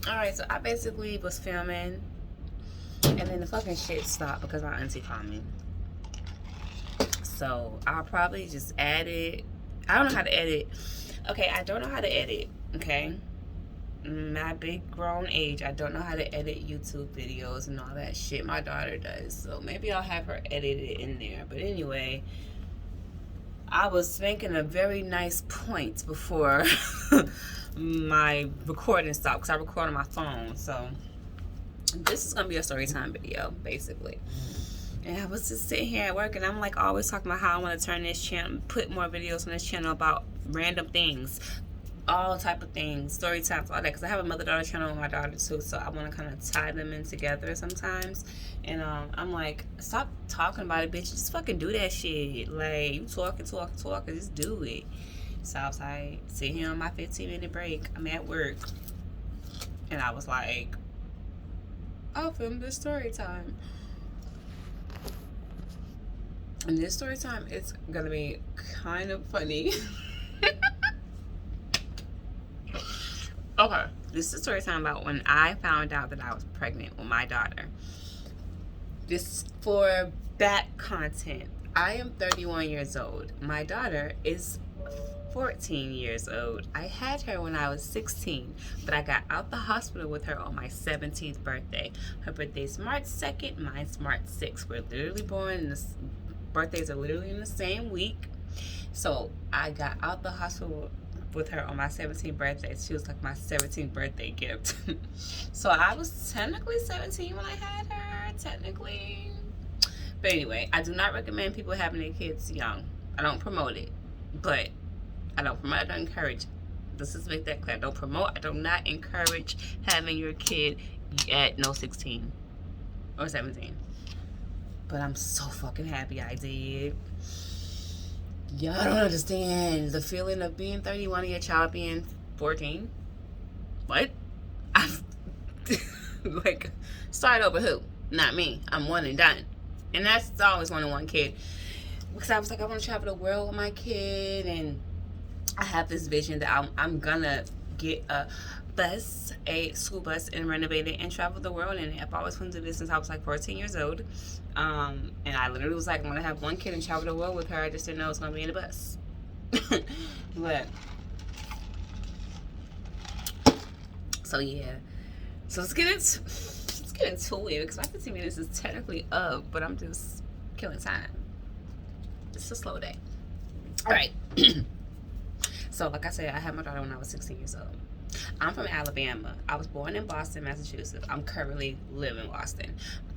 Alright, so I basically was filming, and then the fucking shit stopped because my auntie called me. So I'll probably just add it. I don't know how to edit. Okay, I don't know how to edit. Okay, my big grown age, I don't know how to edit YouTube videos and all that shit. My daughter does, so maybe I'll have her edit it in there. But anyway, I was making a very nice point before my recording stopped because I record on my phone. So this is gonna be a story time video, basically. And I was just sitting here at work, and I'm like always talking about how I want to turn this channel, put more videos on this channel about random things, all type of things, story times, all that. Because I have a mother-daughter channel with my daughter too, so I want to kind of tie them in together sometimes. And I'm like, stop talking about it, bitch. Just fucking do that shit. Like, you talking, just do it. So I was like, sitting here on my 15-minute break. I'm at work, and I was like, I'll film this story time. And this story time is gonna be kind of funny. Okay, this is a story time about when I found out that I was pregnant with my daughter. This for back content. I am 31 years old. My daughter is 14 years old. I had her when I was 16, but I got out the hospital with her on my 17th birthday. Her birthday's March 2nd, mine's March 6th. We're literally born in this. Birthdays are literally in the same week. So I got out the hospital with her on my 17th birthday. She was like my 17th birthday gift. So I was technically 17 when I had her, technically. But anyway, I do not recommend people having their kids young. I don't promote it. But I don't promote, I don't encourage. Let's just make that clear. I don't promote, I do not encourage having your kid at no 16 or 17. But I'm so fucking happy I did. Y'all don't understand the feeling of being 31 and your child being 14. What? I've like, start over who? Not me. I'm one and done. And that's always one kid. Because I was like, I want to travel the world with my kid, and I have this vision that I'm gonna get a school bus, and renovate it and travel the world. And I've always wanted to do this since I was like 14 years old. And I literally was like, I'm gonna have one kid and travel the world with her. I just didn't know it was gonna be in a bus. But so yeah. So let's get into it, because my 15 minutes is technically up, but I'm just killing time. It's a slow day. All right. So like I said, I had my daughter when I was 16 years old. I'm from Alabama. I was born in Boston, Massachusetts. I'm currently live in Boston.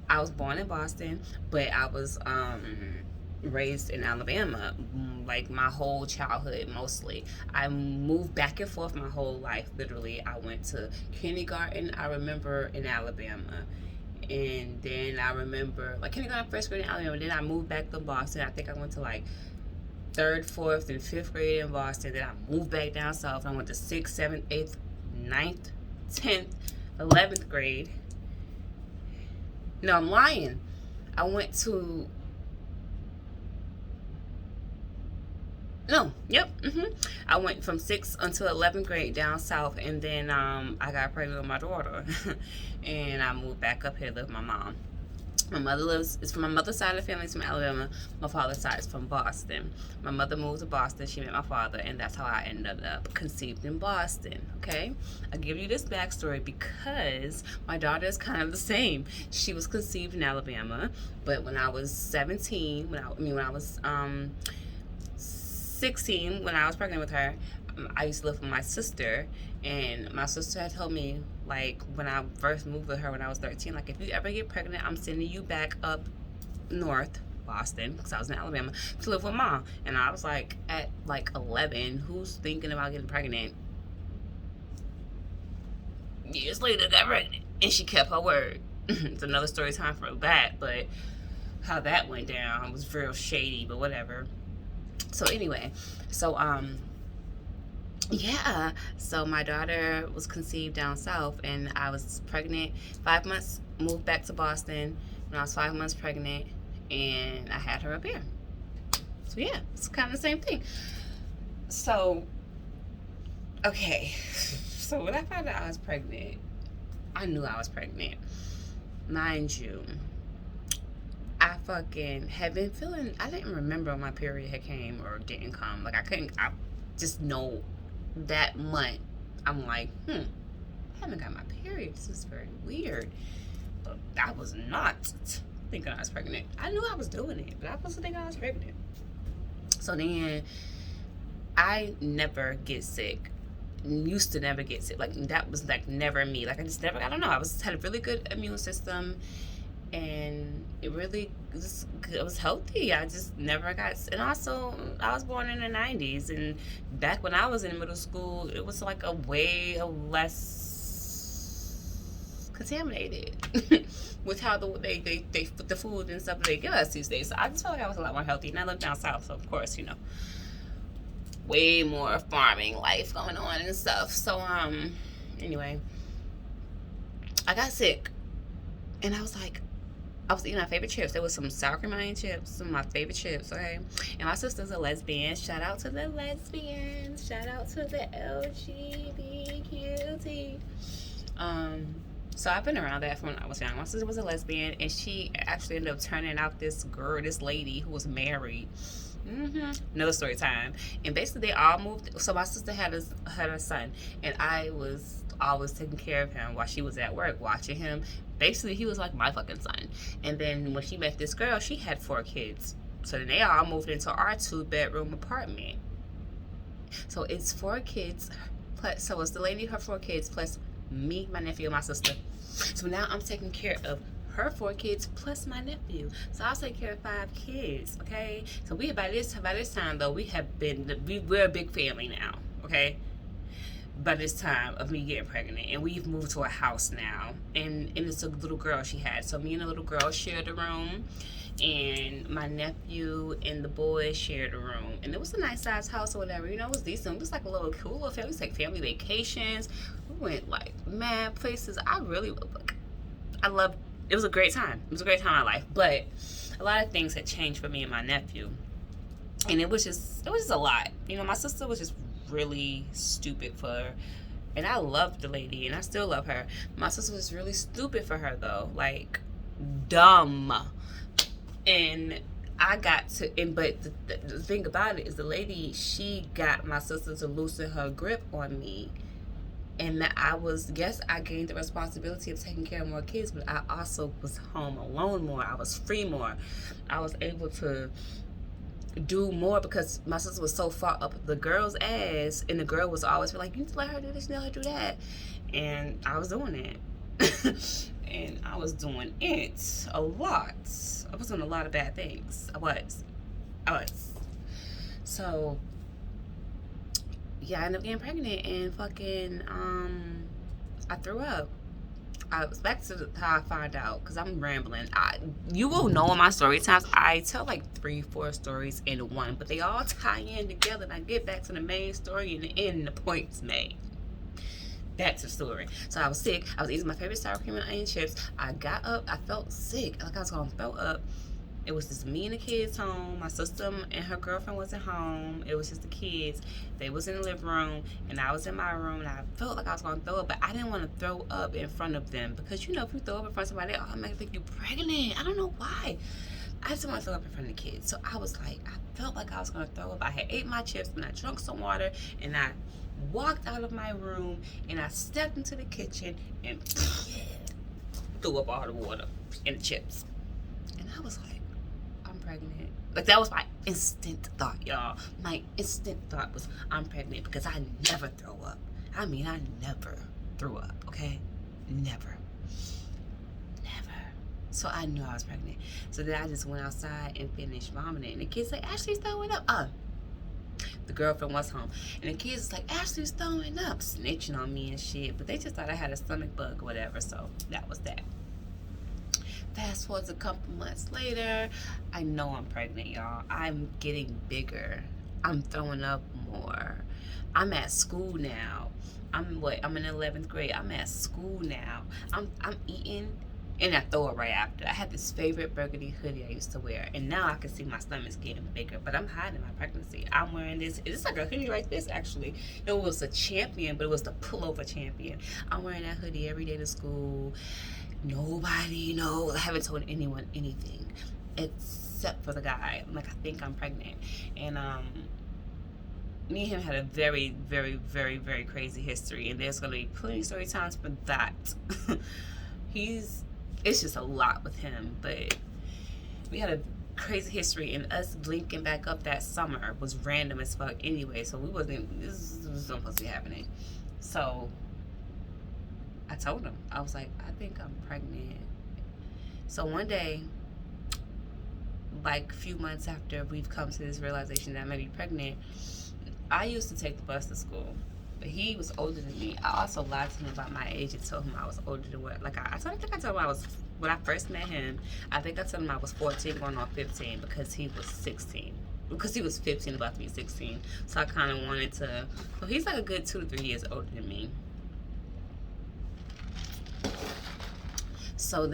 I was born in Boston, but I was raised in Alabama, like my whole childhood mostly. I moved back and forth my whole life. Literally, I went to kindergarten, I remember, in Alabama. And then I remember, like, kindergarten, first grade in Alabama. Then I moved back to Boston. I think I went to like 3rd, 4th, and 5th grade in Boston. Then I moved back down south. I went to 6th, 7th, 8th, 9th, 10th, 11th grade. No, I'm lying. I went to... No, yep, I went from 6th until 11th grade down south, and then I got pregnant with my daughter. And I moved back up here to live with my mom. My mother it's from my mother's side of the family, it's from Alabama. My father's side is from Boston. My mother moved to Boston. She met my father, and that's how I ended up conceived in Boston. Okay, I give you this backstory because my daughter is kind of the same. She was conceived in Alabama, but when I was 17, when I was 16, when I was pregnant with her, I used to live with my sister, and my sister had told me, like, when I first moved with her when I was 13, like, if you ever get pregnant, I'm sending you back up north, Boston, because I was in Alabama, to live with mom. And I was like, at like 11, who's thinking about getting pregnant? Years later, got pregnant, and she kept her word. It's another story time for that, but how that went down was real shady, but whatever. So anyway, so yeah, so my daughter was conceived down south, and I was pregnant 5 months, moved back to Boston when I was 5 months pregnant, and I had her up here. So yeah, it's kind of the same thing. So okay, so when I found out I was pregnant, I knew I was pregnant. Mind you, I fucking had been feeling, I didn't remember when my period had came or didn't come. Like, I just know that month, I'm like, I haven't got my period. This is very weird. But I was not thinking I was pregnant. I knew I was doing it, but I wasn't thinking I was pregnant. So then, I never get sick. Used to never get sick. Like, that was like never me. Like, I just never, I don't know. Had a really good immune system, and it was healthy. I just never got, and also I was born in the 90s, and back when I was in middle school, it was like a way less contaminated with how they put the food and stuff that they give us these days. So I just felt like I was a lot more healthy, and I live down south, so of course, way more farming life going on and stuff. So anyway, I got sick, and I was eating my favorite chips. There was some sour cream onion chips, some of my favorite chips, okay? And my sister's a lesbian. Shout out to the lesbians. Shout out to the LGBTQT. So I've been around that from when I was young. My sister was a lesbian, and she actually ended up turning out this lady who was married. Another story time. And basically they all moved. So my sister had a son, and I was always taking care of him while she was at work, watching him. Basically, he was like my fucking son. And then when she met this girl, she had 4 kids. So then they all moved into our 2-bedroom apartment. So it's 4 kids. So it's the lady, her 4 kids, plus me, my nephew, and my sister. So now I'm taking care of her 4 kids plus my nephew. So I'll take care of 5 kids, okay? So by this time though, we're a big family now, okay? By this time of me getting pregnant, and we've moved to a house now, and it's a little girl she had. So me and the little girl shared a room, and my nephew and the boys shared a room, and it was a nice size house or whatever. It was decent. It was like a little cool little family. It was like family vacations. We went like mad places. I loved. It was a great time. It was a great time in my life, but a lot of things had changed for me and my nephew, and it was just a lot. My sister was just really stupid for her, and I loved the lady, and I still love her. My sister was really stupid for her though, like dumb. And I got to, but the thing about it is, the lady, she got my sister to loosen her grip on me, and that I gained the responsibility of taking care of more kids, but I also was home alone more. I was free more. I was able to do more because my sister was so far up the girl's ass, and the girl was always like, you need to let her do this, you let her do that, and I was doing it. And I was doing it a lot. I was doing a lot of bad things. I was. So yeah, I ended up getting pregnant, and fucking I threw up. I was back to how I found out, because I'm rambling. You will know in my story times, I tell like 3-4 stories in one, but they all tie in together, and I get back to the main story and the end, the point's made. That's the story. So I was sick. I was eating my favorite sour cream and onion chips. I got up. I felt sick. Like I was going to throw up. It was just me and the kids home. My sister and her girlfriend wasn't home. It was just the kids. They was in the living room, and I was in my room, and I felt like I was going to throw up, but I didn't want to throw up in front of them, because if you throw up in front of somebody, they automatically think you're pregnant. I don't know why. I just didn't want to throw up in front of the kids. So I was like, I felt like I was going to throw up. I had ate my chips, and I drank some water, and I walked out of my room, and I stepped into the kitchen and threw up all the water and the chips. And I was like, I'm pregnant. Like, that was my instant thought, y'all. My instant thought was, I'm pregnant, because I never throw up. I mean, I never threw up, okay? Never. So I knew I was pregnant. So then I just went outside and finished vomiting. And the kids like, Ashley's throwing up. The girlfriend was home, and the kids was like, Ashley's throwing up, snitching on me and shit, but they just thought I had a stomach bug or whatever. So that was that. Fast forward a couple months later, I know I'm pregnant, y'all. I'm getting bigger. I'm throwing up more. I'm at school now. I'm in 11th grade. I'm at school now. I'm eating And I throw it right after. I had this favorite burgundy hoodie I used to wear, and now I can see my stomach's getting bigger, but I'm hiding my pregnancy. I'm wearing this. It's like a hoodie like this, actually. It was a Champion, but it was the pullover Champion. I'm wearing that hoodie every day to school. Nobody knows. I haven't told anyone anything except for the guy. I'm like, I think I'm pregnant. And me and him had a very, very, very, very crazy history, and there's going to be plenty of story times for that. It's just a lot with him, but we had a crazy history, and us linking back up that summer was random as fuck anyway, so this was supposed to be happening. So I told him, I was like, I think I'm pregnant. So one day, like a few months after we've come to this realization that I may be pregnant, I used to take the bus to school. But he was older than me. I also lied to him about my age and told him I was older than what. Like I told him when I first met him, I think I told him I was 14 going on 15 because he was 16. Because he was 15 about to be 16. So I kind of wanted to. So he's like a good 2 to 3 years older than me. So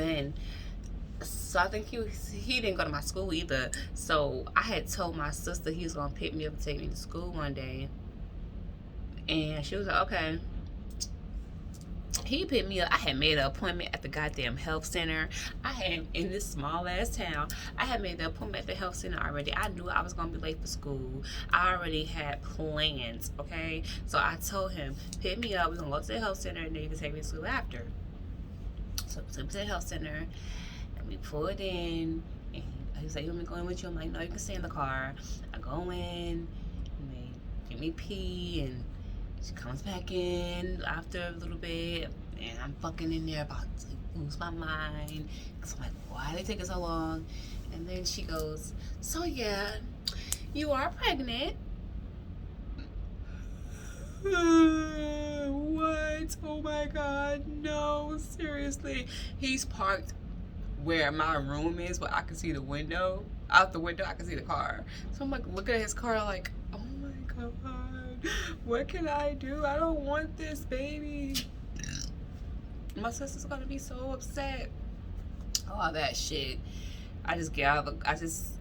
I think he didn't go to my school either. So I had told my sister he was gonna pick me up and take me to school one day. And she was like, okay. He picked me up. I had made an appointment at the goddamn health center. In this small ass town, I had made the appointment at the health center already. I knew I was going to be late for school. I already had plans, okay? So I told him, pick me up. We're going to go to the health center, and then you can take me to school after. So we took me to the health center, and we pulled in, and he was like, you want me to go in with you? I'm like, no, you can stay in the car. I go in, and they give me pee, and she comes back in after a little bit, and I'm fucking in there about to lose my mind. Cause I'm like, why they taking so long? And then she goes, so yeah, you are pregnant. What? Oh my God, no, seriously. He's parked where my room is, where I can see the window. Out the window, I can see the car. So I'm like looking at his car like, oh my God. What can I do? I don't want this baby. My sister's gonna be so upset. All that shit. I just get out of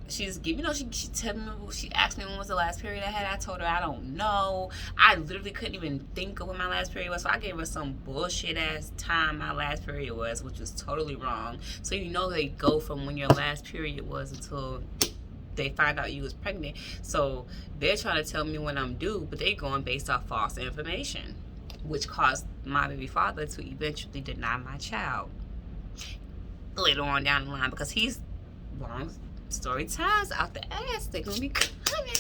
she just give, she tell me, she asked me when was the last period I had. I told her I don't know. I literally couldn't even think of when my last period was, so I gave her some bullshit ass time my last period was, which was totally wrong. So they go from when your last period was until they find out you was pregnant. So they're trying to tell me when I'm due, but they're going based off false information, which caused my baby father to eventually deny my child later on down the line, because he's long story times out the ass. They're gonna be coming.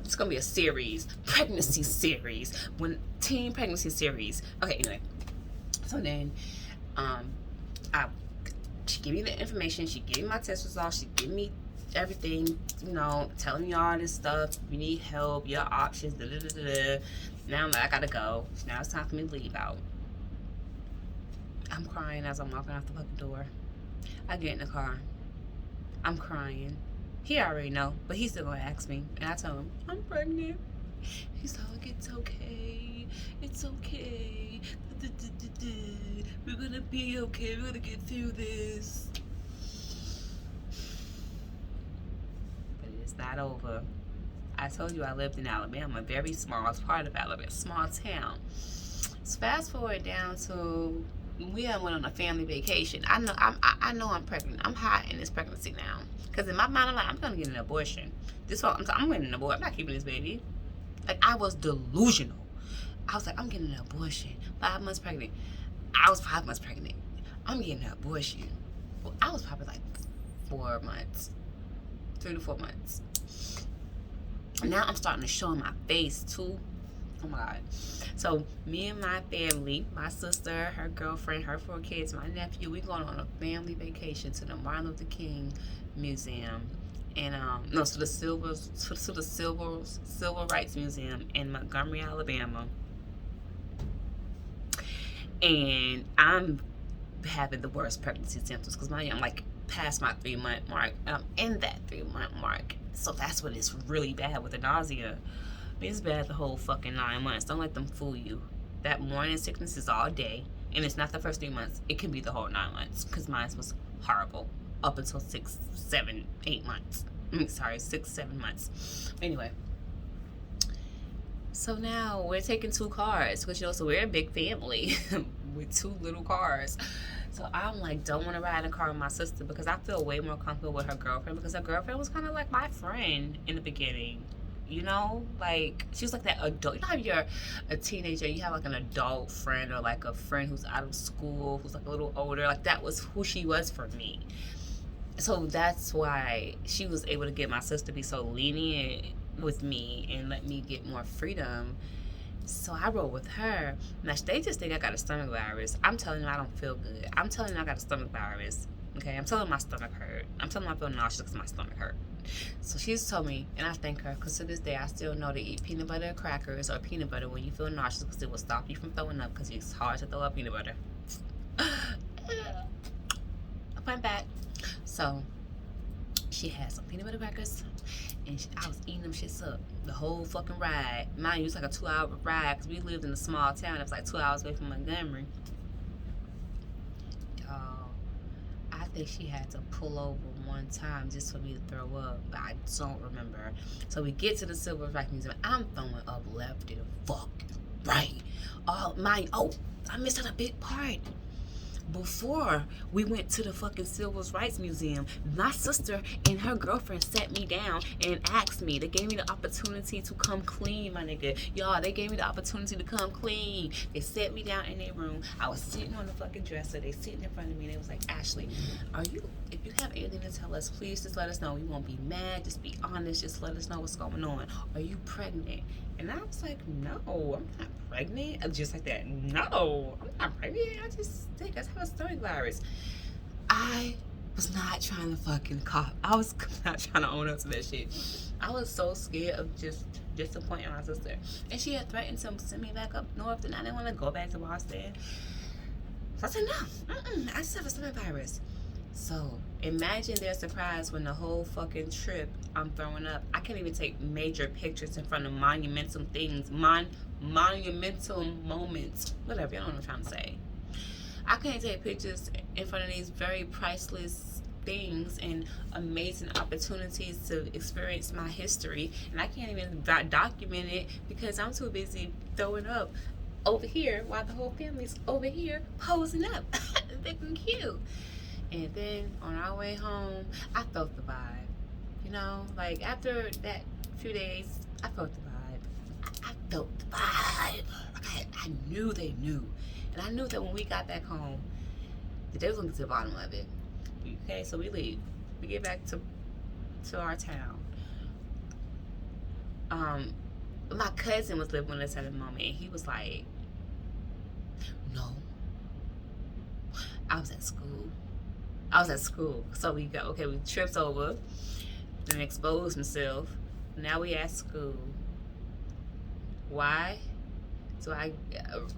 It's gonna be a series, pregnancy series, teen pregnancy series. Okay, anyway. So then she gave me the information, she gave me my test results, she gave me everything, telling me all this stuff. You need help, your options, Now I'm like, I gotta go. So now it's time for me to leave out. I'm crying as I'm walking out the fucking door. I get in the car. I'm crying. He already know, but he's still gonna ask me. And I tell him, I'm pregnant. He's like, it's okay. It's okay. We're gonna be okay. We're gonna get through this. It's not over. I told you I lived in Alabama, very small part of Alabama, small town. So fast forward down to we went on a family vacation. I know I'm pregnant. I'm hot in this pregnancy now, because in my mind I'm like, I'm gonna get an abortion. I'm getting an abortion. I'm not keeping this baby. Like, I was delusional. I was like, I'm getting an abortion. 5 months pregnant. I was 5 months pregnant. I'm getting an abortion. Well, I was probably like 4 months. 3 to 4 months. Now I'm starting to show in my face too. Oh my God. So me and my family, my sister, her girlfriend, her 4 kids, my nephew, we going on a family vacation to the Martin Luther King Museum, and to the Civil Rights Museum in Montgomery, Alabama. And I'm having the worst pregnancy symptoms because I'm like past my 3-month mark. I'm in that 3-month mark. So that's what is really bad with the nausea. I mean, it's bad the whole fucking 9 months. Don't let them fool you. That morning sickness is all day, And it's not the first 3 months. It can be the whole 9 months, because mine was horrible up until 6, 7, 8 months. Sorry, 6, 7 months. Anyway. So now we're taking 2 cars, because so we're a big family with 2 little cars. So I'm like, don't want to ride in a car with my sister, because I feel way more comfortable with her girlfriend, because her girlfriend was kind of like my friend in the beginning. You know, like, she was like that adult. You know how you're a teenager, you have like an adult friend, or like a friend who's out of school, who's like a little older. Like, that was who she was for me. So that's why she was able to get my sister to be so lenient with me and let me get more freedom. So I rode with her. Now, they just think I got a stomach virus. I'm telling them I don't feel good. I'm telling them I got a stomach virus. Okay, I'm telling them my stomach hurt. I'm telling them I feel nauseous because my stomach hurt. So she's told me, and I thank her, because to this day I still know to eat peanut butter crackers or peanut butter when you feel nauseous, because it will stop you from throwing up, because it's hard to throw up peanut butter. Fun fact. So she had some peanut butter crackers, and I was eating them shits up the whole fucking ride. Mind you, it was like a 2-hour ride, because we lived in a small town. It was like 2 hours away from Montgomery. I think she had to pull over one time just for me to throw up, but I don't remember. So we get to the Civil Rights Museum. I'm throwing up left and fucking right. I missed out a big part. Before we went to the fucking Civil Rights Museum, my sister and her girlfriend sat me down and asked me. They gave me the opportunity to come clean, my nigga. Y'all, they gave me the opportunity to come clean. They sat me down in their room. I was sitting on the fucking dresser. They sitting in front of me, and they was like, Ashley, if you have anything to tell us, please just let us know. We won't be mad. Just be honest. Just let us know what's going on. Are you pregnant? And I was like, no, I'm not pregnant. Just like that. No, I'm not pregnant. I just think I have a stomach virus. I was not trying to fucking cough. I was not trying to own up to that shit. I was so scared of just disappointing my sister. And she had threatened to send me back up north, and I didn't want to go back to Boston. So I said, no, I just have a stomach virus. So imagine their surprise when the whole fucking trip I'm throwing up. I can't even take major pictures in front of monumental things, monumental moments, whatever, you know what I'm trying to say. I can't take pictures in front of these very priceless things and amazing opportunities to experience my history, and I can't even document it because I'm too busy throwing up over here while the whole family's over here posing up, looking cute. And then on our way home, I felt the vibe. You know, like after that few days, I felt the vibe. I felt the vibe. Like I knew they knew. And I knew that when we got back home, that they was going to get to the bottom of it. Okay, so we leave. We get back to our town. My cousin was living with us at the moment, and he was like, no. I was at school. So we go, okay, we tripped over and exposed himself. Now we at school. Why? So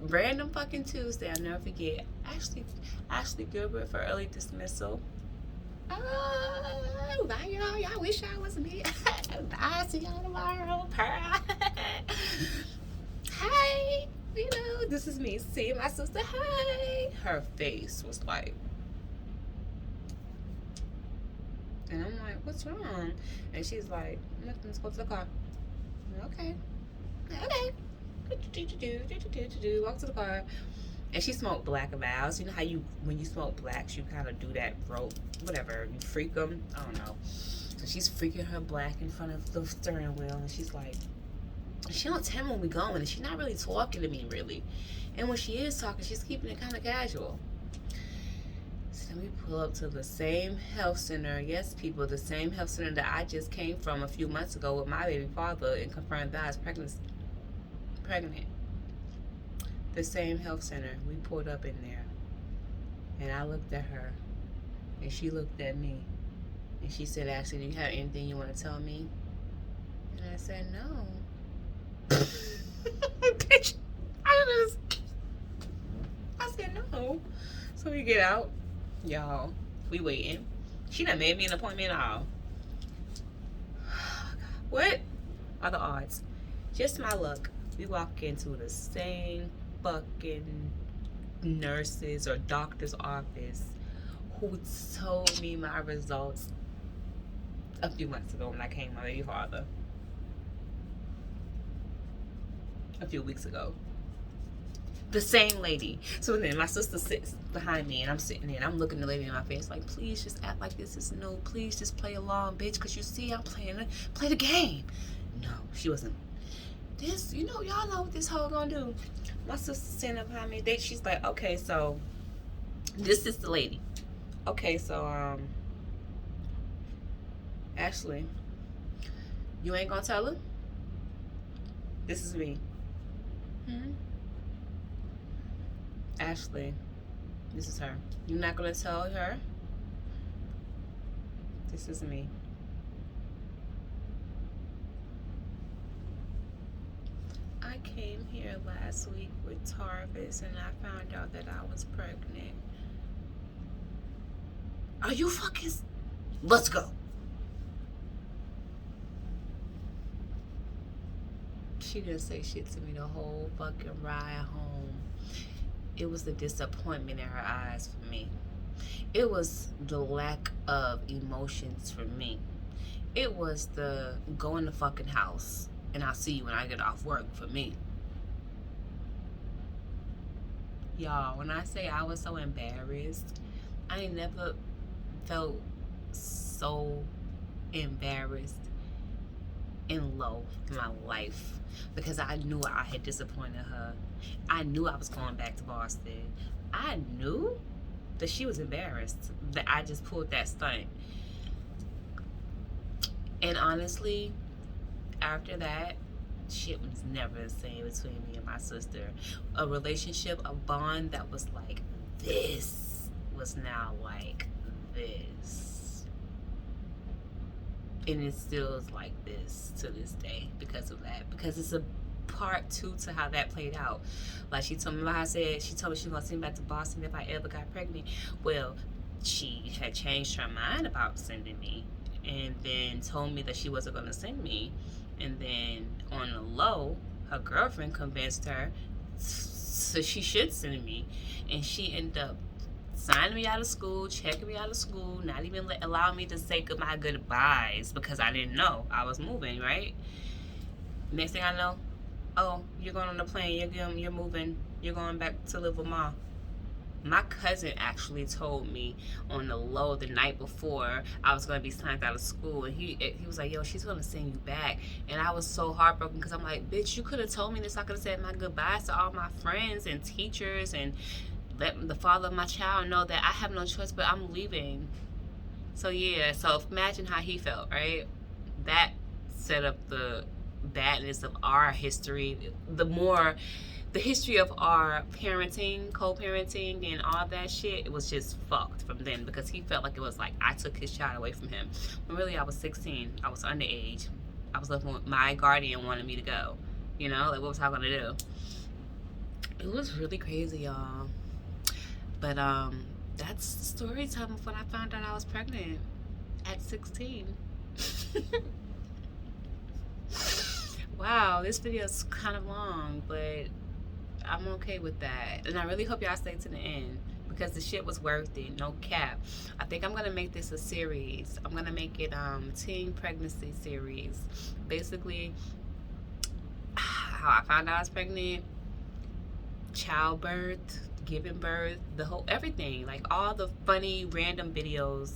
random fucking Tuesday, I'll never forget. Ashley Gilbert for early dismissal. Oh, bye y'all. Y'all wish I was me. Bye, see y'all tomorrow. Hi. You know, this is me seeing my sister. Hi. Her face was like, and I'm like, what's wrong? And she's like, nothing, let's go to the car. Okay. Walk to the car. And she smoked black vows. You know how when you smoke blacks, you kind of do that rope, whatever. You freak them. I don't know. So she's freaking her black in front of the steering wheel. And she's like, she don't tell me when we going. And she's not really talking to me, really. And when she is talking, she's keeping it kind of casual. So then we pull up to the same health center. Yes, people, the same health center that I just came from a few months ago with my baby father and confirmed that I was pregnant. The same health center. We pulled up in there. And I looked at her. And she looked at me. And she said, Ashley, do you have anything you want to tell me? And I said, no. Bitch, I said no. So we get out. Y'all, we waiting. She done made me an appointment and all. What are the odds? Just my luck. We walk into the same fucking nurse's or doctor's office who told me my results a few months ago when I came my baby father. A few weeks ago. The same lady. So then my sister sits behind me and I'm sitting there and I'm looking the lady in my face like, please just act like this is new. Please just play along, bitch, because you see I'm play the game. No, she wasn't. This, you know, y'all know what this hoe gonna do. My sister sitting up behind me. She's like, okay, so this is the lady. Okay, so Ashley, you ain't gonna tell her? This is me. Ashley, this is her. You're not gonna tell her? This is me. I came here last week with Tarvis and I found out that I was pregnant. Are you fucking... Let's go. She didn't say shit to me the whole fucking ride home. It was the disappointment in her eyes for me. It was the lack of emotions for me. It was the go in the fucking house and I'll see you when I get off work for me. Y'all, when I say I was so embarrassed, I ain't never felt so embarrassed and low in my life because I knew I had disappointed her. I knew I was going back to Boston. I knew that she was embarrassed that I just pulled that stunt. And honestly, after that, shit was never the same between me and my sister. A relationship, a bond that was like this was now like this. And it still is like this to this day because of that. Because it's a part 2 to how that played out. Like she told me, like I said, she told me she was gonna send me back to Boston if I ever got pregnant. Well, she had changed her mind about sending me and then told me that she wasn't gonna send me. And then on the low, her girlfriend convinced her so she should send me. And she ended up signing me out of school, checking me out of school, not even allowing me to say my goodbyes because I didn't know I was moving, right? Next thing I know, oh, you're going on the plane, you're moving, you're going back to live with Ma. My cousin actually told me on the low the night before I was going to be signed out of school, and he was like, yo, she's going to send you back. And I was so heartbroken because I'm like, bitch, you could have told me this. I could have said my goodbyes to all my friends and teachers and let the father of my child know that I have no choice, but I'm leaving. So yeah, so imagine how he felt, right? That set up the badness of our history, the history of our parenting, co-parenting, and all that shit. It was just fucked from then because he felt like it was like I took his child away from him. When really I was 16, I was underage. I was left with my guardian wanted me to go. You know, like what was I gonna do? It was really crazy, y'all. But that's story time of when I found out I was pregnant at 16. Wow, this video is kind of long, but I'm okay with that. And I really hope y'all stay to the end because the shit was worth it, no cap. I think I'm gonna make this a series. I'm gonna make it teen pregnancy series. Basically, how I found out I was pregnant, childbirth, giving birth, the whole everything, like all the funny random videos,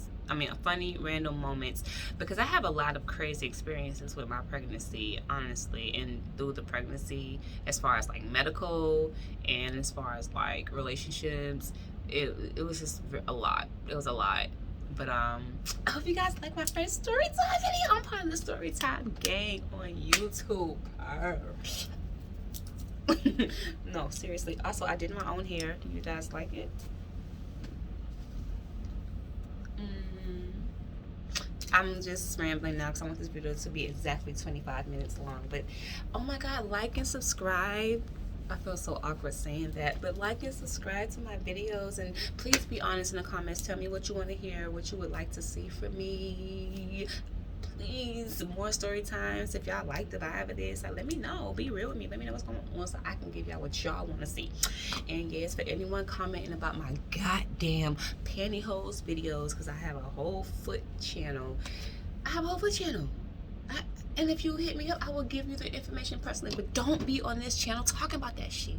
funny random moments, because I have a lot of crazy experiences with my pregnancy, honestly, and through the pregnancy, as far as like medical and as far as like relationships, it was just a lot. It was a lot. But I hope you guys like my first story time video. I'm part of the Storytime gang on YouTube. No, seriously. Also, I did my own hair. Do you guys like it? I'm just rambling now because I want this video to be exactly 25 minutes long. But oh my god, like and subscribe. I feel so awkward saying that, but like and subscribe to my videos, and please be honest in the comments. Tell me what you want to hear, what you would like to see from me. please, more story times. If y'all like the vibe of this, let me know. Be real with me. Let me know what's going on so I can give y'all what y'all want to see. And yes, for anyone commenting about my goddamn pantyhose videos, because I have a whole foot channel. And if you hit me up, I will give you the information personally. But don't be on this channel talking about that shit.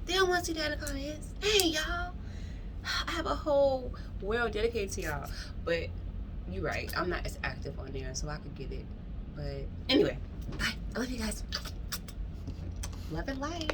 They don't want to see that in the comments. Hey, y'all. I have a whole world dedicated to y'all. But you're right. I'm not as active on there, so I could get it. But anyway, bye. I love you guys. Love and light.